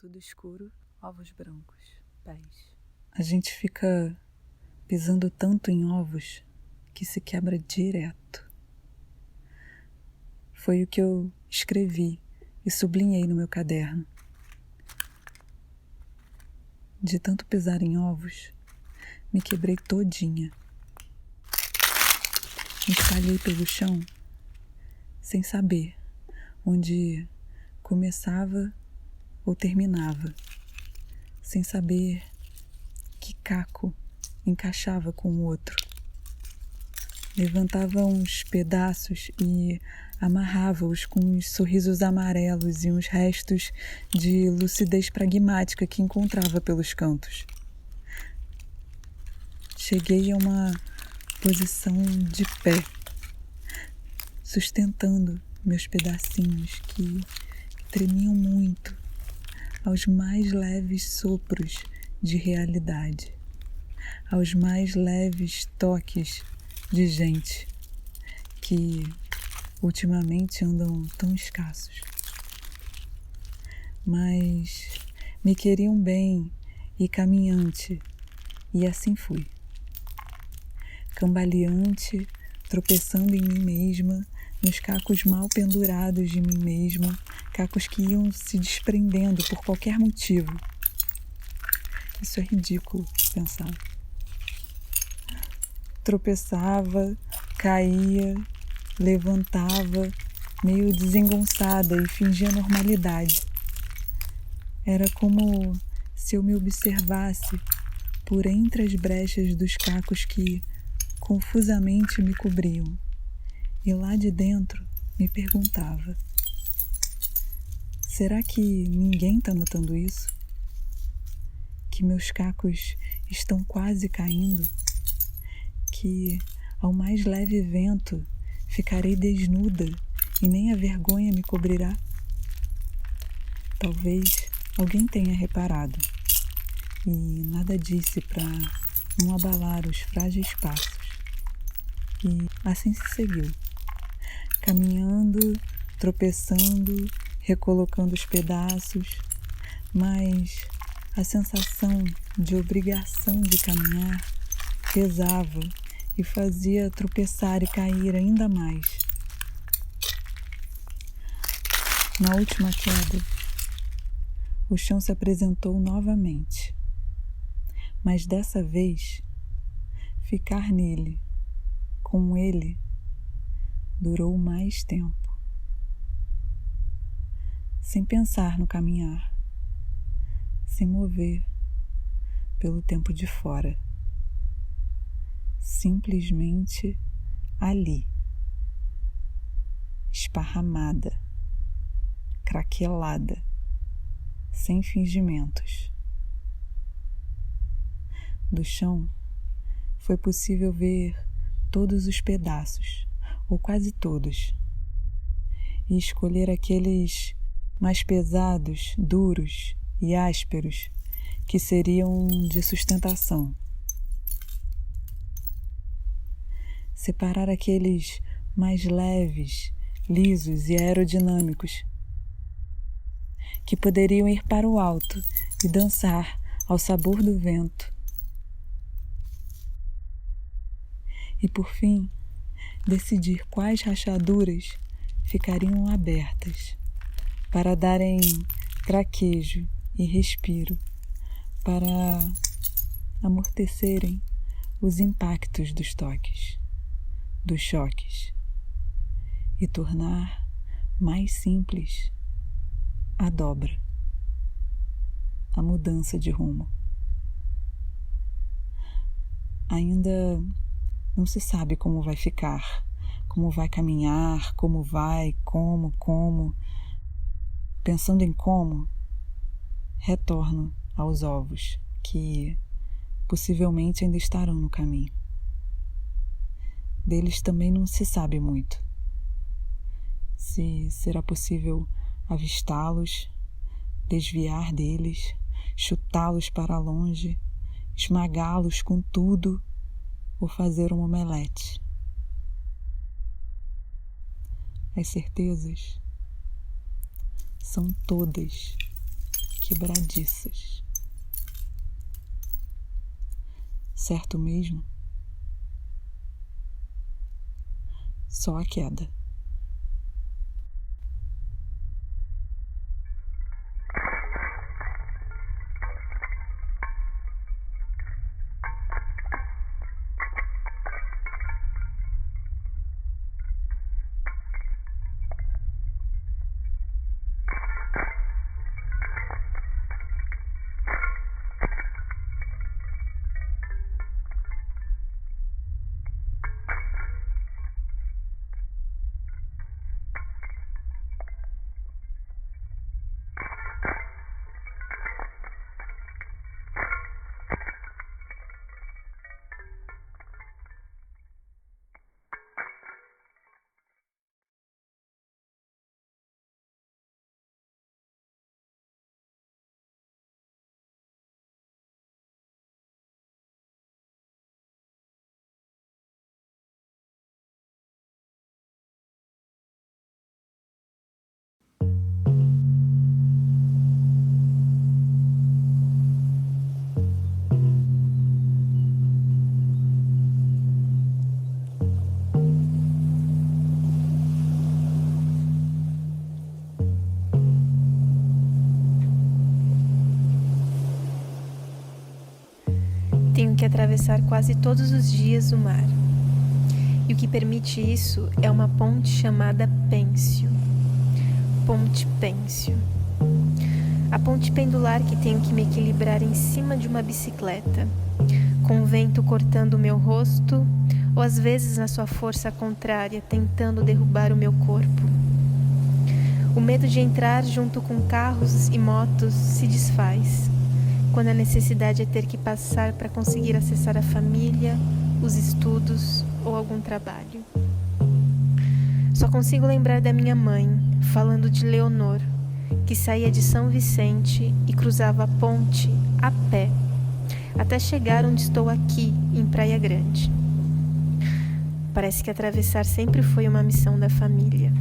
tudo escuro, ovos brancos, pés. A gente fica pisando tanto em ovos que se quebra direto. Foi o que eu escrevi e sublinhei no meu caderno. De tanto pisar em ovos, me quebrei todinha. Me espalhei pelo chão sem saber onde começava ou terminava, sem saber que caco encaixava com o outro. Levantava uns pedaços e amarrava-os com uns sorrisos amarelos e uns restos de lucidez pragmática que encontrava pelos cantos. Cheguei a uma posição de pé, sustentando meus pedacinhos que tremiam muito aos mais leves sopros de realidade, aos mais leves toques de gente que ultimamente andam tão escassos. Mas me queriam bem e caminhante, e assim fui. Cambaleante, tropeçando em mim mesma, nos cacos mal pendurados de mim mesma, cacos que iam se desprendendo por qualquer motivo. Isso é ridículo pensar. Tropeçava, caía, levantava, meio desengonçada e fingia normalidade. Era como se eu me observasse por entre as brechas dos cacos que confusamente me cobriam. E lá de dentro me perguntava: será que ninguém está notando isso? Que meus cacos estão quase caindo? Que ao mais leve vento ficarei desnuda e nem a vergonha me cobrirá? Talvez alguém tenha reparado e nada disse para não abalar os frágeis passos. E assim se seguiu, caminhando, tropeçando, recolocando os pedaços, mas a sensação de obrigação de caminhar pesava e fazia tropeçar e cair ainda mais. Na última queda, o chão se apresentou novamente, mas dessa vez, ficar nele, com ele, durou mais tempo. Sem pensar no caminhar, sem mover pelo tempo de fora, simplesmente ali, esparramada, craquelada, sem fingimentos. Do chão foi possível ver todos os pedaços, ou quase todos, e escolher aqueles mais pesados, duros e ásperos que seriam de sustentação. Separar aqueles mais leves, lisos e aerodinâmicos que poderiam ir para o alto e dançar ao sabor do vento. E por fim, decidir quais rachaduras ficariam abertas para darem traquejo e respiro, para amortecerem os impactos dos toques, dos choques, e tornar mais simples a dobra, a mudança de rumo. Ainda não se sabe como vai ficar, como vai caminhar, como vai, como. Pensando em como, retorno aos ovos, que possivelmente ainda estarão no caminho. Deles também não se sabe muito. Se será possível avistá-los, desviar deles, chutá-los para longe, esmagá-los com tudo, ou fazer um omelete. As certezas são todas que quebradiças. Certo mesmo? Só a queda. Tenho que atravessar quase todos os dias o mar. E o que permite isso é uma ponte chamada Pêncio. Ponte Pêncio. A ponte pendular que tenho que me equilibrar em cima de uma bicicleta, com o vento cortando o meu rosto, ou às vezes na sua força contrária, tentando derrubar o meu corpo. O medo de entrar junto com carros e motos se desfaz, quando a necessidade é ter que passar para conseguir acessar a família, os estudos ou algum trabalho. Só consigo lembrar da minha mãe, falando de Leonor, que saía de São Vicente e cruzava a ponte a pé, até chegar onde estou aqui, em Praia Grande. Parece que atravessar sempre foi uma missão da família.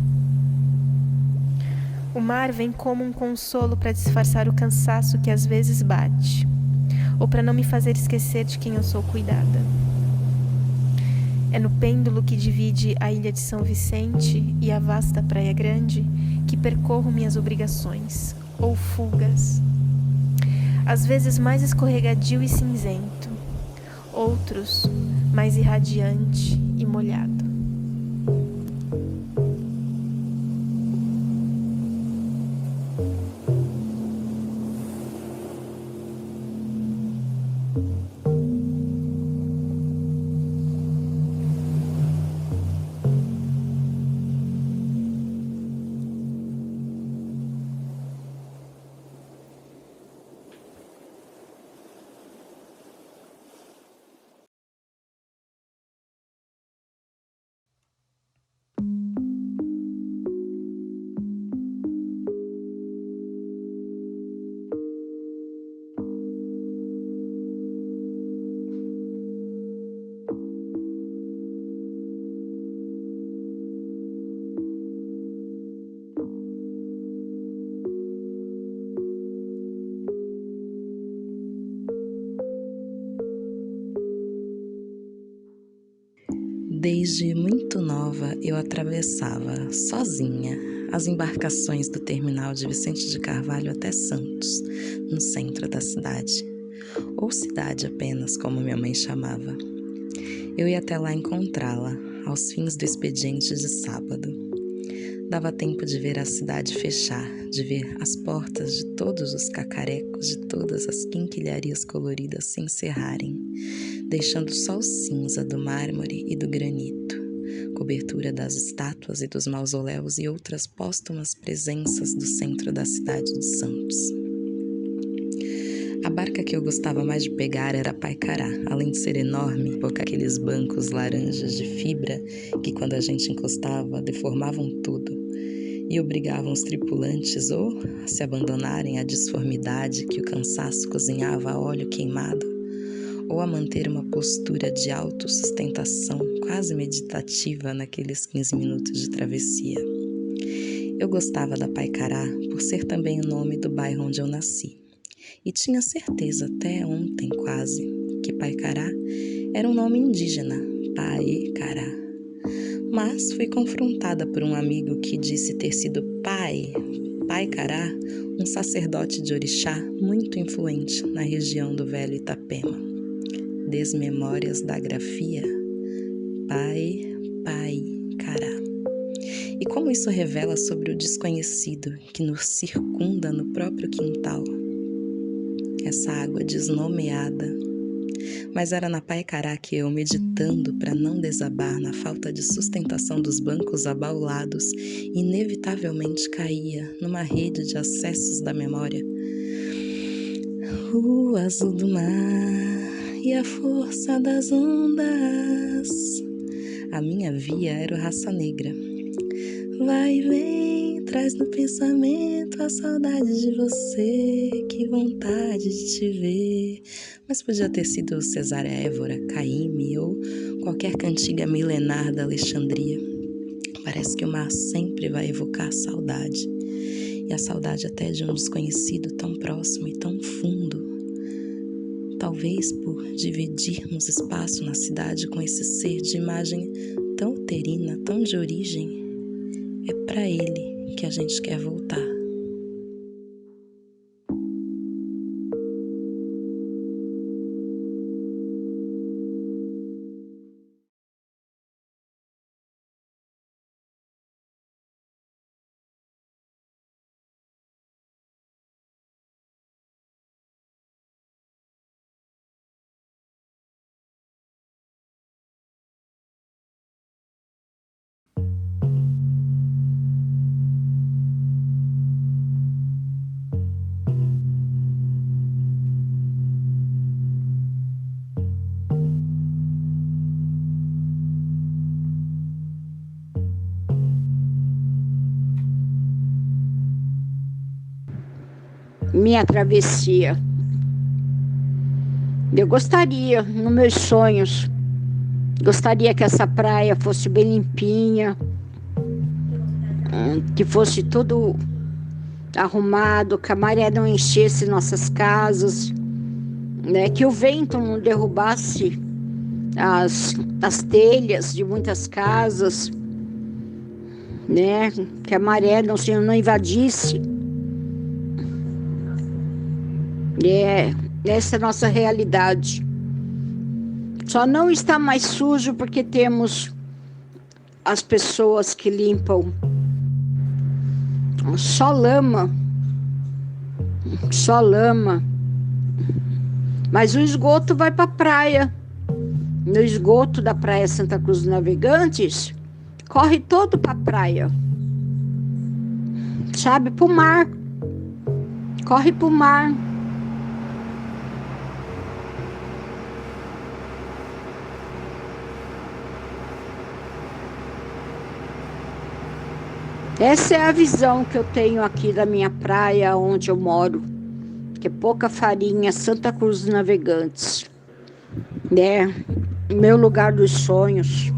O mar vem como um consolo para disfarçar o cansaço que às vezes bate, ou para não me fazer esquecer de quem eu sou cuidada. É no pêndulo que divide a ilha de São Vicente e a vasta Praia Grande que percorro minhas obrigações, ou fugas. Às vezes mais escorregadio e cinzento, outros mais irradiante e molhado. Desde muito nova, eu atravessava, sozinha, as embarcações do terminal de Vicente de Carvalho até Santos, no centro da cidade. Ou cidade apenas, como minha mãe chamava. Eu ia até lá encontrá-la, aos fins do expediente de sábado. Dava tempo de ver a cidade fechar, de ver as portas de todos os cacarecos, de todas as quinquilharias coloridas se encerrarem, deixando só o cinza do mármore e do granito, cobertura das estátuas e dos mausoléus e outras póstumas presenças do centro da cidade de Santos. A barca que eu gostava mais de pegar era a Paicará, além de ser enorme, com aqueles bancos laranjas de fibra que, quando a gente encostava, deformavam tudo e obrigavam os tripulantes ou a se abandonarem à disformidade que o cansaço cozinhava a óleo queimado, ou a manter uma postura de autossustentação quase meditativa naqueles 15 minutos de travessia. Eu gostava da Paicará por ser também o nome do bairro onde eu nasci. E tinha certeza até ontem quase que Paicará era um nome indígena, Paicará. Mas fui confrontada por um amigo que disse ter sido Paicará, um sacerdote de orixá muito influente na região do Velho Itapema. Desmemórias da grafia, Paicará. E como isso revela sobre o desconhecido que nos circunda no próprio quintal. Essa água desnomeada. Mas era na Paicará que eu, meditando para não desabar na falta de sustentação dos bancos abaulados, inevitavelmente caía numa rede de acessos da memória. O azul do mar e a força das ondas. A minha via era o Raça Negra. Vai e vem, traz no pensamento a saudade de você, que vontade de te ver. Mas podia ter sido Cesárea Évora, Caíme ou qualquer cantiga milenar da Alexandria. Parece que o mar sempre vai evocar saudade. E a saudade até de um desconhecido tão próximo e tão fundo. Talvez por dividirmos espaço na cidade com esse ser de imagem tão uterina, tão de origem. É para ele que a gente quer voltar. Minha travessia. Eu gostaria, nos meus sonhos, gostaria que essa praia fosse bem limpinha, que fosse tudo arrumado, que a maré não enchesse nossas casas, né? Que o vento não derrubasse as telhas de muitas casas, né? Que a maré não invadisse. Essa é a nossa realidade. Só não está mais sujo porque temos as pessoas que limpam. Só lama. Mas o esgoto vai para a praia. No esgoto da Praia Santa Cruz dos Navegantes, corre todo para a praia. Sabe, para o mar. Corre para o mar. Essa é a visão que eu tenho aqui da minha praia, onde eu moro, que é Pouca Farinha, Santa Cruz dos Navegantes, né? Meu lugar dos sonhos.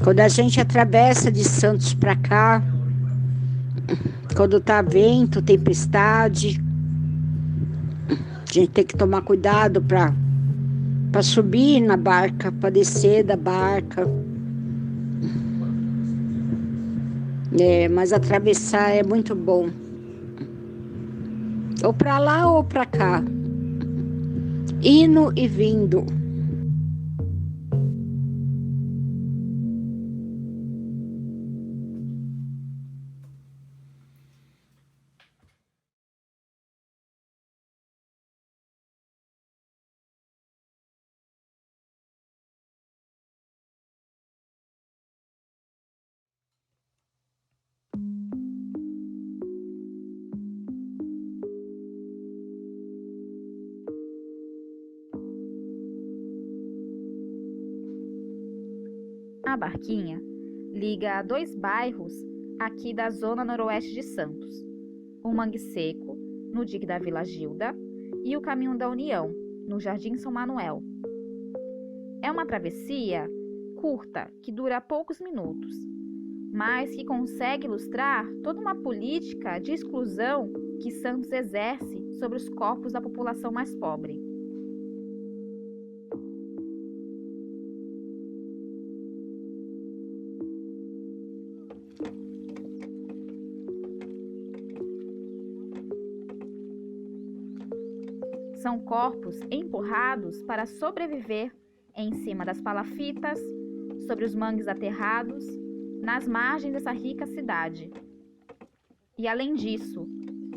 Quando a gente atravessa de Santos para cá, quando tá vento, tempestade, a gente tem que tomar cuidado para subir na barca, para descer da barca. Mas atravessar é muito bom. Ou para lá ou para cá. Indo e vindo. A Barquinha liga 2 bairros aqui da zona noroeste de Santos, o Mangue Seco, no dique da Vila Gilda, e o Caminho da União, no Jardim São Manuel. É uma travessia curta que dura poucos minutos, mas que consegue ilustrar toda uma política de exclusão que Santos exerce sobre os corpos da população mais pobre. São corpos empurrados para sobreviver em cima das palafitas, sobre os mangues aterrados, nas margens dessa rica cidade. E além disso,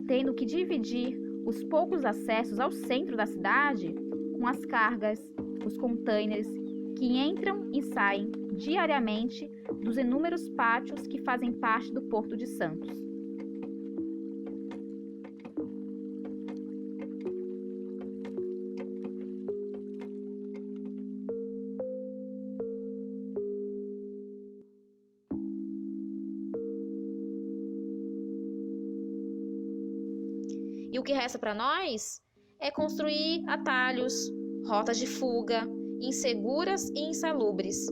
tendo que dividir os poucos acessos ao centro da cidade com as cargas, os containers que entram e saem diariamente dos inúmeros pátios que fazem parte do Porto de Santos. E o que resta para nós é construir atalhos, rotas de fuga, inseguras e insalubres.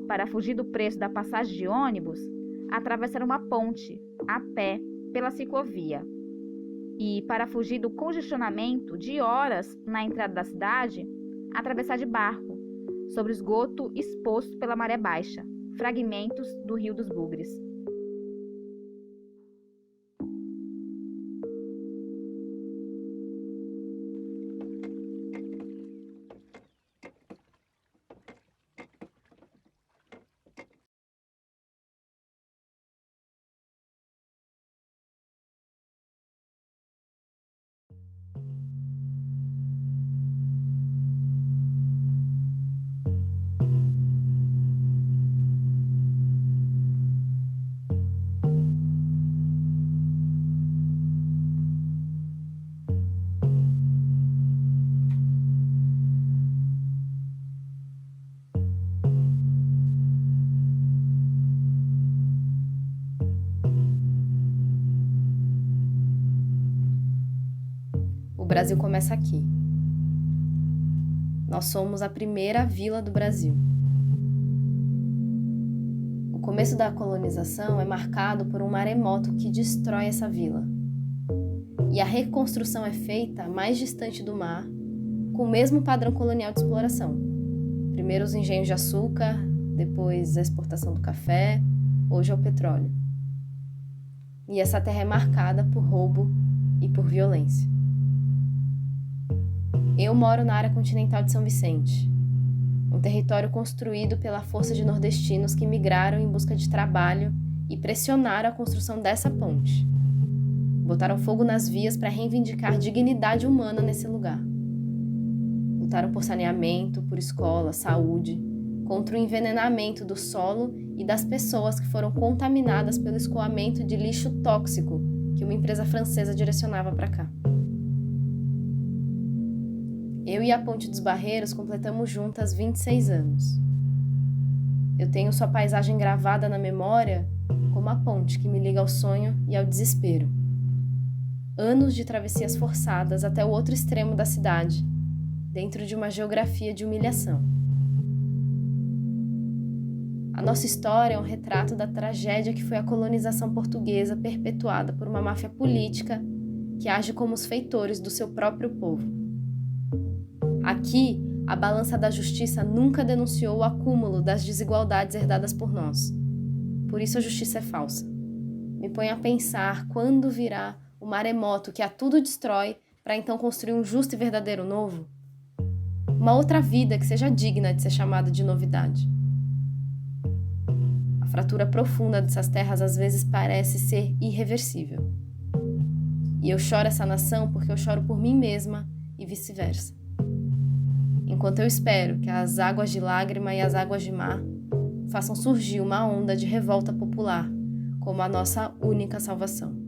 Para fugir do preço da passagem de ônibus, atravessar uma ponte, a pé, pela ciclovia. E para fugir do congestionamento de horas na entrada da cidade, atravessar de barco, sobre esgoto exposto pela maré baixa, fragmentos do Rio dos Bugres. O Brasil começa aqui. Nós somos a primeira vila do Brasil. O começo da colonização é marcado por um maremoto que destrói essa vila. E a reconstrução é feita mais distante do mar, com o mesmo padrão colonial de exploração. Primeiro os engenhos de açúcar, depois a exportação do café, hoje é o petróleo. E essa terra é marcada por roubo e por violência. Eu moro na área continental de São Vicente, um território construído pela força de nordestinos que migraram em busca de trabalho e pressionaram a construção dessa ponte. Botaram fogo nas vias para reivindicar dignidade humana nesse lugar. Lutaram por saneamento, por escola, saúde, contra o envenenamento do solo e das pessoas que foram contaminadas pelo escoamento de lixo tóxico que uma empresa francesa direcionava para cá. Eu e a Ponte dos Barreiros completamos juntas 26 anos. Eu tenho sua paisagem gravada na memória como a ponte que me liga ao sonho e ao desespero. Anos de travessias forçadas até o outro extremo da cidade, dentro de uma geografia de humilhação. A nossa história é um retrato da tragédia que foi a colonização portuguesa perpetuada por uma máfia política que age como os feitores do seu próprio povo. Aqui, a balança da justiça nunca denunciou o acúmulo das desigualdades herdadas por nós. Por isso a justiça é falsa. Me põe a pensar quando virá o maremoto que a tudo destrói para então construir um justo e verdadeiro novo. Uma outra vida que seja digna de ser chamada de novidade. A fratura profunda dessas terras às vezes parece ser irreversível. E eu choro essa nação porque eu choro por mim mesma e vice-versa. Enquanto eu espero que as águas de lágrima e as águas de mar façam surgir uma onda de revolta popular como a nossa única salvação.